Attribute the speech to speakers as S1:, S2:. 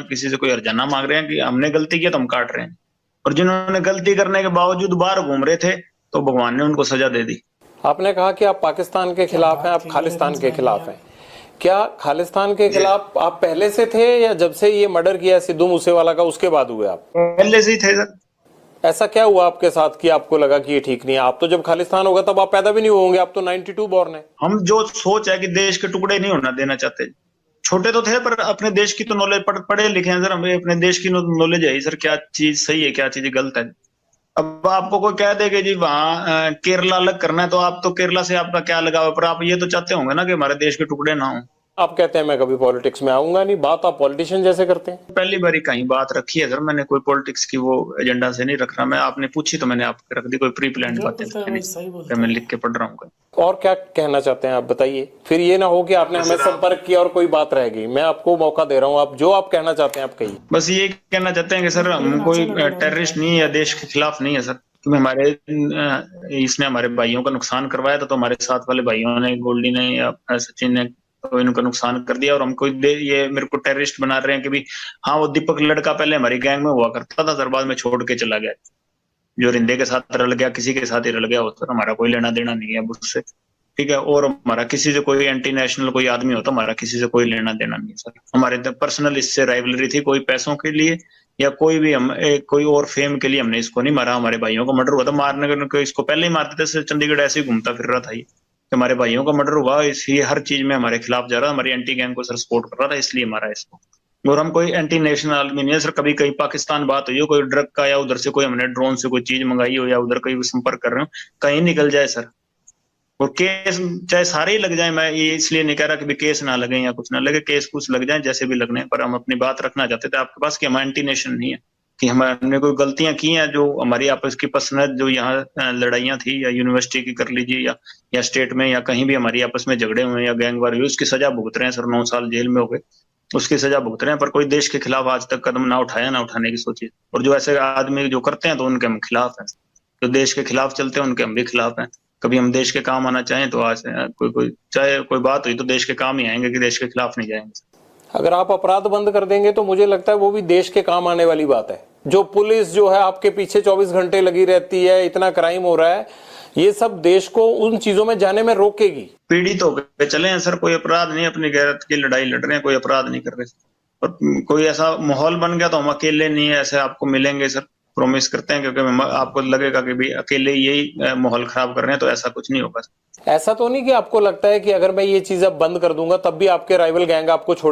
S1: किसी से कोई हर्जाना मांग रहे हैं कि हमने गलती किया तो हम काट रहे हैं। और जिन्होंने गलती करने के बावजूद बाहर घूम रहे थे तो भगवान ने उनको सजा दे दी।
S2: आपने कहा कि आप पाकिस्तान के खिलाफ हैं, आप खालिस्तान के खिलाफ हैं। क्या खालिस्तान के खिलाफ आप पहले से थे या जब से ये मर्डर किया सिद्धू मूसेवाला का उसके बाद हुए आप?
S1: पहले से ही थे सर।
S2: ऐसा क्या हुआ आपके साथ कि आपको लगा कि ये ठीक नहीं है? आप तो जब खालिस्तान होगा तब आप पैदा भी नहीं होंगे, आप तो 92 बॉर्न है।
S1: हम जो सोच है कि देश के टुकड़े नहीं होना देना चाहते। छोटे तो थे पर अपने देश की तो नॉलेज पढ़े लिखे हैं सर, हमें अपने देश की नॉलेज है सर, क्या चीज सही है क्या चीज गलत है। अब आपको कोई कह दे कि जी वहां केरला अलग करना है तो आप तो केरला से आपका क्या लगाव, पर आप ये तो चाहते होंगे ना कि हमारे देश के टुकड़े ना हो।
S2: आप कहते हैं मैं कभी पॉलिटिक्स में आऊंगा नहीं, बात आप पॉलिटिशियन जैसे करते हैं।
S1: पहली बार ही कहीं बात रखी है सर, मैंने कोई पॉलिटिक्स की वो एजेंडा से नहीं रख रहा मैं, आपने पूछी तो मैंने आपको रख दी, कोई प्री प्लान बातें नहीं, मैं लिख के पढ़ रहा हूँ।
S2: और क्या कहना चाहते हैं आप बताइए, फिर ये ना हो कि आपने हमें संपर्क किया और कोई बात रह गई। मैं आपको मौका दे रहा हूँ, आप जो आप कहना चाहते हैं आप कहिए।
S1: बस ये कहना चाहते हैं कि सर हम कोई टेररिस्ट नहीं है, देश के खिलाफ नहीं है सर, क्योंकि हमारे इसने हमारे भाइयों का नुकसान करवाया था, तो हमारे साथ वाले भाइयों ने, गोल्डी ने या सचिन ने, तो इनका नुकसान कर दिया और हमको ये मेरे को टेररिस्ट बना रहे हैं कि भी हाँ वो दीपक लड़का पहले हमारी गैंग में हुआ करता था सर, बाद में छोड़ के चला गया, जो रिंदे के साथ रल गया किसी के साथ ही रल गया हो सर, हमारा कोई लेना देना नहीं है उससे, ठीक है। और हमारा किसी से कोई एंटी नेशनल कोई आदमी हो तो हमारा किसी से कोई लेना देना नहीं सर, हमारे पर्सनल इससे राइवलरी थी, कोई पैसों के लिए या कोई भी हम कोई और फेम के लिए हमने इसको नहीं मारा। हमारे भाइयों का मर्डर हुआ था, मारने को इसको पहले ही मारते थे, चंडीगढ़ ऐसे ही घूमता फिर रहा था ये, हमारे भाइयों का मर्डर हुआ इसलिए हर चीज में हमारे खिलाफ जा रहा, हमारी एंटी गैंग को सर सपोर्ट कर रहा था, इसलिए मारा इसको। और हम कोई एंटी नेशनल आदमी नहीं है सर, कभी कहीं पाकिस्तान बात हुई हो कोई ड्रग का या उधर से कोई हमने ड्रोन से कोई चीज मंगाई हो या उधर कोई संपर्क कर रहे हो, कहीं निकल जाए सर, और केस चाहे सारे ही लग जाए, मैं ये इसलिए नहीं कह रहा कि केस ना लगे या कुछ ना लगे, केस कुछ लग जाए जैसे भी लगने, पर हम अपनी बात रखना चाहते थे आपके पास कि हम एंटी नेशन नहीं है, कि हमने कोई गलतियां की हैं जो हमारी आपस की पर्सनल जो यहाँ लड़ाइयां थी या यूनिवर्सिटी की कर लीजिए या स्टेट में या कहीं भी हमारी आपस में झगड़े हुए या गैंगवार हुई, उसकी सजा भुगत रहे हैं सर, 9 साल जेल में हो गए, उसकी सजा भुगत रहे हैं, पर कोई देश के खिलाफ आज तक कदम ना उठाया ना उठाने की सोची। और जो ऐसे आदमी जो करते हैं तो उनके हम खिलाफ हैं, जो देश के खिलाफ चलते हैं उनके हम भी खिलाफ हैं। कभी हम देश के काम आना चाहें तो आज कोई चाहे कोई बात हुई तो देश के काम ही आएंगे, कि देश के खिलाफ नहीं जाएंगे।
S2: अगर आप अपराध बंद कर देंगे तो मुझे लगता है वो भी देश के काम आने वाली बात है। जो पुलिस जो है आपके पीछे 24 घंटे लगी रहती है, इतना क्राइम हो रहा है, ये सब देश को उन चीजों में जाने में रोकेगी।
S1: पीड़ित होकर चले हैं सर, कोई अपराध नहीं, अपनी गैरत की लड़ाई लड़ रहे हैं, कोई अपराध नहीं कर रहे, और कोई ऐसा माहौल बन गया तो हम अकेले नहीं है, ऐसे आपको मिलेंगे सर, प्रॉमिस करते हैं, क्योंकि आपको लगेगा कि भी अकेले यही माहौल खराब कर रहे हैं, तो ऐसा कुछ नहीं होगा।
S2: ऐसा तो नहीं कि आपको लगता है कि अगर मैं ये चीज अब बंद कर दूंगा तब भी आपके राइवल गैंग आपको छोड़े?